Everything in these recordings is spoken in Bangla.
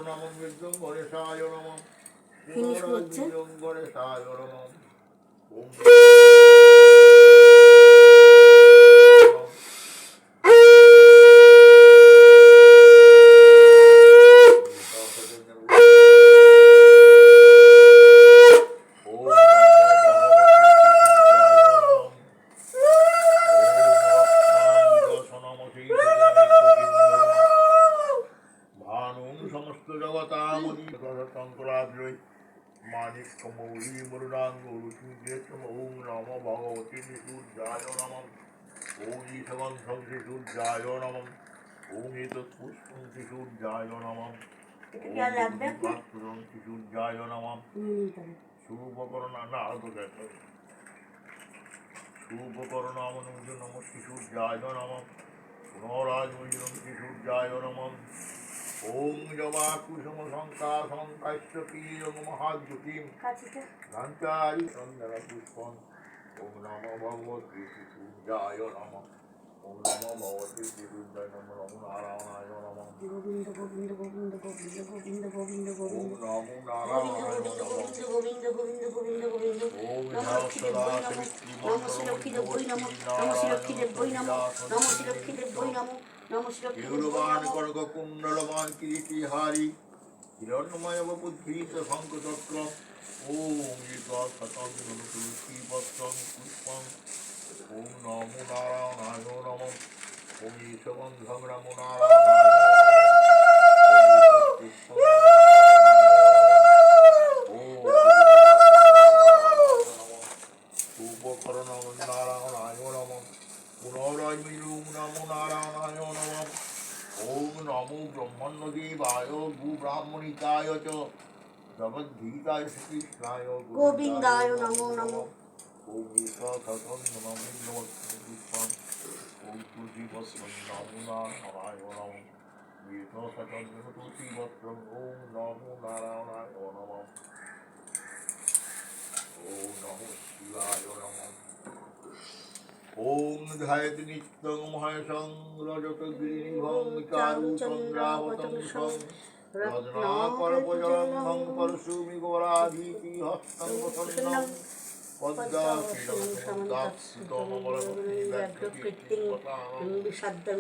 নমঃ বিষ্ণু গণেশায় নমঃ ফিনিশ করছে গণেশায় নমঃ ওম সমস্ত জগতামনি তন্ত্রাদ্রৈ মানিক মৌলি মরুদাঙ্গ ওম নমঃ ভগবতে সূর্যায় নমঃ ওম ঈশবন্ধং সূর্যায় নমঃ ওম এতৎপুষ্পং সূর্যায় নমঃ ওম সূর্যায় নমঃ শুভকরণা না আরো শুভকরণামনুজ নমঃ সূর্যায় নমঃ পুনরাজমূলং সূর্যায় নমঃ ওম জবা কুসুম শঙ্কা শঙ্কাশ্বপীয়ং মহাজ্যোতিম ঘণ্টারি চন্দন পুষ্পম ওম নমো ভগবতে সূর্যায় নমঃ ওম নমো ভগবতে সূর্যায় নমঃ ওম নারায়ণায় নমঃ গোবিন্দ গোবিন্দ গোবিন্দ গোবিন্দ গোবিন্দ গোবিন্দ ওম গোবিন্দ নমো নারায়ণায় নমঃ গোবিন্দ গোবিন্দ গোবিন্দ গোবিন্দ ওম নম শ্রী দেবৈ নম নম শ্রী লক্ষ্মী দেবৈ নম নম শ্রী লক্ষ্মী দেবৈ নম নম শ্রী লক্ষ্মী দেবৈ গৌরবান নম কনক কুণ্ডলমান কীর্তিহারি হিরণ্যময় বুদ্ধিত শঙ্খচক্র ওম সতং তুলসী পত্রং পুষ্পং ওম নমো নারায়ণায় নমঃ ওম ঈশবন্ধং নমো নারায়ণায় নমঃ পুনরাজমিলুং নমো নারায়ণায় নমঃ ওম নমো ব্রহ্মণ্যদেবায় ভূব্রাহ্মণিকায় চ জগদ্ধিতায় শ্রীকৃষ্ণায় গোবিন্দায় নমো নমঃ ওম সতং পুষ্পং ওম তুলসীপত্রং নমো নারায়ণায় নমঃ সতং তুলসীপত্রং ওম নমো নারায়ণায় নমঃ ওম নমঃ শিবায় নমঃ ওম ধ্যায়তি নিত্যং মহেশং রজতগিরিনিভং চারুচন্দ্রাবতংসং রত্নাকরপজলন্ধং পরশুমিগোরাধীতি হস্তং প্রসন্নং পদ্মাক্ষীরং সমুদাৎসুতমবলকীর্তিং বিশ্ববীজং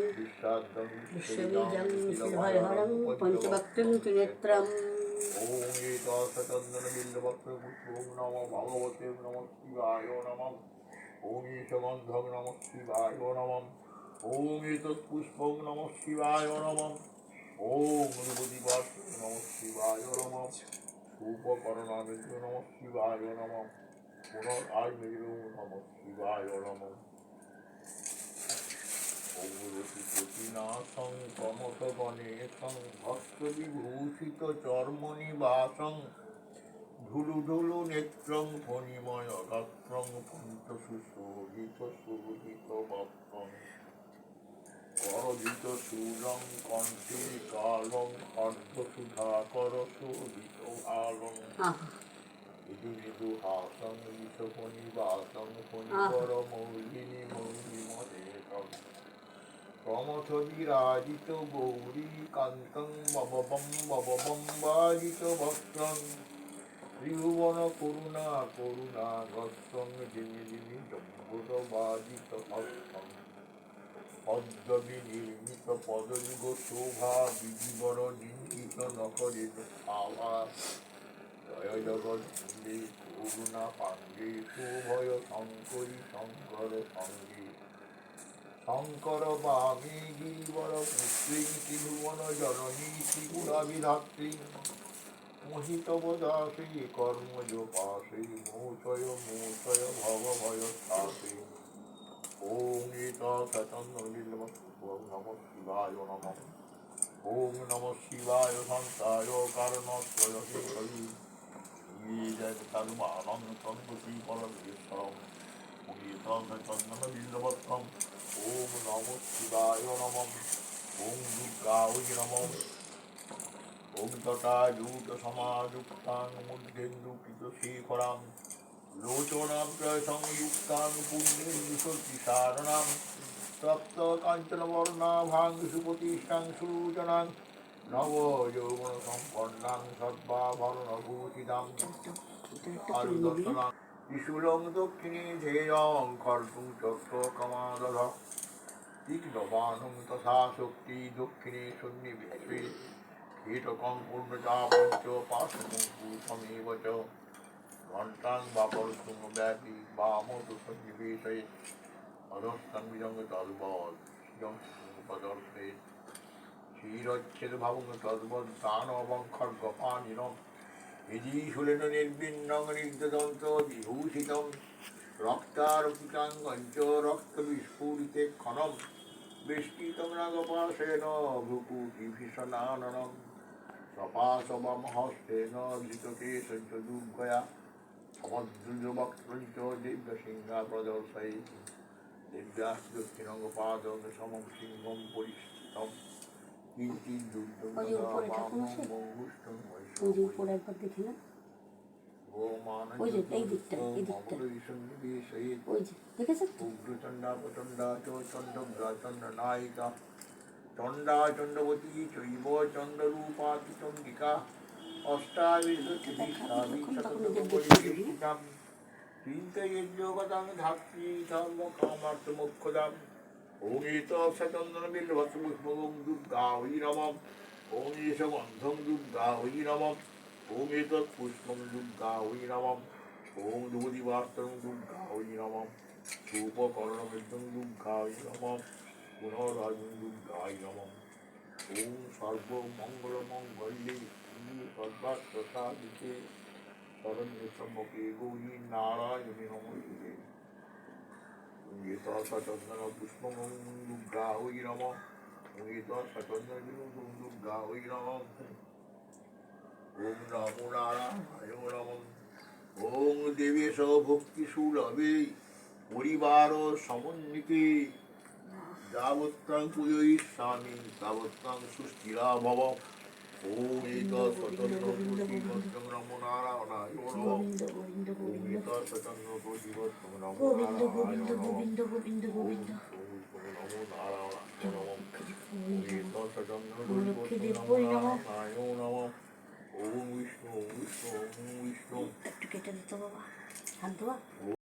বিশ্ববীজং পঞ্চভক্তিং ত্রিনেত্রম ওম এতচন্দনবিল্লপত্রপুষ্পং নমো ভগবতে নমঃ শিবায় নমঃ ওম ঈশবন্ধং নমঃ শিবায় নমঃ ওম এতৎপুষ্পং নমঃ শিবায় নমঃ ওম রূপদীপাত্রং নমঃ শিবায় নমঃ রূপকরণামিন্দ্র নমঃ শিবায় নমঃ পুনরাজমিলুং নমঃ শিবায় নমঃ ওম রতিকোটিনাথং কমথগণেশং ভক্তবিভূষিত চর্মনিবাসং ধুলু ধুলু নেত্রং ফণিময় গাত্রং পঞ্চসুশোভিত সুরোহিত বক্ত্রং করজিত শূলং কণ্ঠে কালং অর্ধসুধাকর শোভিত ভালং মৃদু মৃদু হাসং বিষফণিবাসং ফণিকর মৌলিনী মৌলিমহেশং প্রমথ বিরাজিত গৌরী কান্তং বববম বাজিত বক্ত্রং ত্রিভুবন করুণা করুণা গস্তং জিমি জিমি জম্বুর বাজিত হস্তং পদ্মবি নির্মিত পদযুগ শোভা বিধিবর নিন্দিত নকরিত ভাবা জয় জগৎ করুণা পাণ্ডে শুভয় শঙ্করী শঙ্কর সঙ্গে শঙ্কর বামী গিরিবর পুত্রী ত্রিভুবন জননী ত্রিপুরাবিধাত্রী মোহিতব দাসী কর্মজ পাশে মোচয় মোচয় ভব ভয় শাসে ওম এতচন্দনবিল্লপত্রং নমঃ শিবায় নমঃ ওম নমঃ শিবায় শান্তায় কারণত্রয় হেতয়ে সর্বানন্দং পরমেশ্বরম ওম এতচন্দনবিল্লপত্রং ওম নমঃ শিবায় নমঃ ওম দুর্গায় নমঃ ওম তটাযুত সমাযুক্তাং মুদ্ধেন্দুকৃত শেখরাং লোচনাগ্রয় সংযুক্তাং পুণ্যেন্দুশক্তিসারণাং তপ্ত কাঞ্চনবর্ণাভাং সুপ্রতিষ্ঠাং সুলোচনাং নব যৌবন সম্পন্নাং সদ্ভাবনভূষিতাং আরুদত্তনাং ত্রিশূলং দক্ষিণে ধ্যেয়ং খড়্গং চক্র কমাদধ তীক্ষ্ণবাণং তথা শক্তি দক্ষিণে সন্নিবেশে কীটকং পূর্ণচাপঞ্চ পাশমং পুরুষমেব চ ঘণ্টাং বাপরতুং ব্যাপী বামতু সন্নিবেশে অধস্তং বিজঙ্গ তদ্বৎ শিরং পদর্শে ক্ষীরচ্ছেদ ভাবং তদ্বৎ দানবং খড়্গপাণিনং বিজিশুলেন নির্বিন্নং নির্দদন্ত বিভূষিতং রক্তারপিতাঙ্গঞ্চ রক্তবিস্ফুরিতে ক্ষণম বেষ্টিতং নাগপাশেন ভ্রুকুটিভীষণাননম সপাশবম হস্তেন ধৃতকেশঞ্চ দুর্গয়া সমদ্রুজবক্ত্রঞ্চ দিব্যসিংহা প্রদর্শয়তি দিব্যাস্তি দক্ষিণঙ্গপাদং সমং সিংহং পরিস্থিতম কিঞ্চিৎ দুর্গম ওই যে উপরে ঠাকুর আছে, মঙ্গুষ্টং ওই যে উপরে একবার দেখে না, ওই যে এই দিকটা, এই দিকটা, ওই যে দেখেছেন তো? উগ্রচণ্ডা প্রচণ্ডা চণ্ডগ্রা চণ্ডনায়িকা চণ্ডা চণ্ডবতী চৈব চণ্ডরূপাতি চণ্ডিকা অষ্টাবিংশতিবিংশতিশতপরিবেষ্টিতাম চিন্তয়েজ্যোগতাং ধাত্রী ধর্মকামার্থমোক্ষদাম ওং এত সচন্দনবিল্লভস্পুষ্পং দুর্গা ওই নমঃ ওং এষ গন্ধং দুর্গা ওই নমঃ ওং এতৎ পুষ্পং দুর্গা ওই নমঃ ওং ধূপদীপাস্তং দুর্গা ওই নমঃ ধূপকর্ণমৃত্যুং দুর্গা ওই নমঃ পুনরাজং দুর্গায় নমঃ ওং সর্বমঙ্গলমঙ্গল্যে শিবে সর্বার্থসাধিকে শরণ্যে ত্র্যম্বকে গৌরী নারায়ণী নমস্তুতে সচন্দন পুষ্পং দুর্গা ওই নমঃ সচন্দন দুর্গা ওই নমঃ ওং নমো নারায়ণায় নমঃ ওং দেবেশ ভক্তি সুলভে পরিবার সমন্বিতে যাবত্তাং পূজয়িষ্যামি তাবত্তাং সুস্থিরা ভব ওম এতৎ সচন্দন নমো নারায়ণায় নমঃ গোবিন্দ গোবিন্দ ওম গোবিন্দ এতৎ সচন্দন নমো গোবিন্দ নারায়ণায় গোবিন্দ নমঃ গোবিন্দ গোবিন্দ গোবিন্দ নমো নারায়ণায় নমঃ ওম এতৎ সচন্দন লক্ষ্মীদেব নমো বই নমঃ। নারায়ণায় নমঃ ওম বিষ্ণু ওম বিষ্ণু ওম বিষ্ণু একটু কেটে দিতে বাবা, হাত ধোয়া।